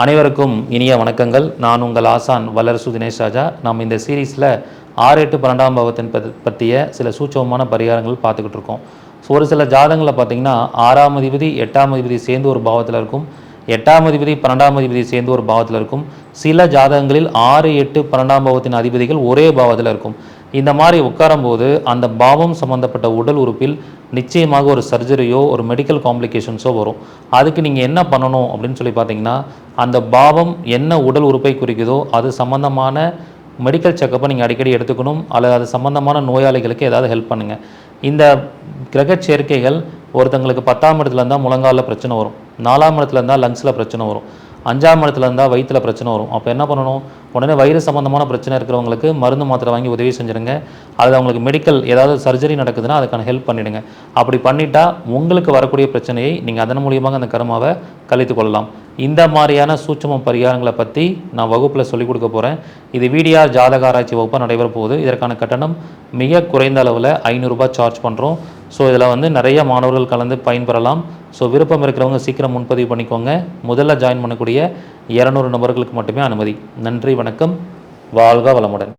அனைவருக்கும் இனிய வணக்கங்கள். நான் உங்கள் ஆசான் வல்லரசு தினேஷ் ராஜா. நாம் இந்த சீரீஸில் 6, 8, 12ஆம் பாவத்தின் பற்றிய சில சூட்சமமான பரிகாரங்கள் பார்த்துக்கிட்டு இருக்கோம். ஸோ ஒரு சில ஜாதகங்களில் பார்த்தீங்கன்னா 6ஆம் அதிபதி 8ஆம் அதிபதி சேர்ந்து ஒரு பாவத்தில் இருக்கும், 8ஆம் அதிபதி 12ஆம் அதிபதி சேர்ந்து ஒரு பாவத்தில் இருக்கும். சில ஜாதகங்களில் 6, 8, 12ஆம் பாவத்தின் அதிபதிகள் ஒரே பாவத்தில் இருக்கும். இந்த மாதிரி உட்காரும்போது அந்த பாவம் சம்மந்தப்பட்ட உடல் உறுப்பில் நிச்சயமாக ஒரு சர்ஜரியோ ஒரு மெடிக்கல் காம்ப்ளிகேஷன்ஸோ வரும். அதுக்கு நீங்கள் என்ன பண்ணணும் அப்படின்னு சொல்லி பார்த்தீங்கன்னா, அந்த பாவம் என்ன உடல் உறுப்பை குறிக்குதோ அது சம்மந்தமான மெடிக்கல் செக்கப்பை நீங்கள் அடிக்கடி எடுத்துக்கணும். அல்லது அது சம்மந்தமான நோயாளிகளுக்கு ஏதாவது ஹெல்ப் பண்ணுங்கள். இந்த கிரக சேர்க்கைகள் ஒருத்தங்களுக்கு 10ஆம் இடத்துல இருந்தால் முழங்காலில் பிரச்சனை வரும், 4ஆம் இடத்துல இருந்தால் லங்ஸில் பிரச்சனை வரும், 5ஆம் இடத்துல இருந்தால் வயிற்றில் பிரச்சனை வரும். அப்போ என்ன பண்ணணும்? உடனே வயிறு சம்மந்தமான பிரச்சனை இருக்கிறவங்களுக்கு மருந்து மாத்திரை வாங்கி உதவி செஞ்சுருங்க. அது அவங்களுக்கு மெடிக்கல் ஏதாவது சர்ஜரி நடக்குதுன்னா அதுக்கான ஹெல்ப் பண்ணிவிடுங்க. அப்படி பண்ணிட்டா உங்களுக்கு வரக்கூடிய பிரச்சனையை நீங்கள் அதன் மூலியமாக அந்த கர்மாவை கழித்து கொள்ளலாம். இந்த மாதிரியான சூட்சம பரிகாரங்களை பற்றி நான் வகுப்பில் சொல்லிக் கொடுக்க போகிறேன். இது VDR ஜாதக ஆராய்ச்சி வகுப்பாக நடைபெற போகுது. இதற்கான கட்டணம் மிக குறைந்த அளவில் 500 ரூபாய் சார்ஜ் பண்ணுறோம். ஸோ இதில் நிறைய மாணவர்கள் கலந்து பயன்பெறலாம். ஸோ விருப்பம் இருக்கிறவங்க சீக்கிரம் முன்பதிவு பண்ணிக்கோங்க. முதல்ல ஜாயின் பண்ணக்கூடிய 200 நபர்களுக்கு மட்டுமே அனுமதி. நன்றி, வணக்கம், வாழ்க வளமுடன்.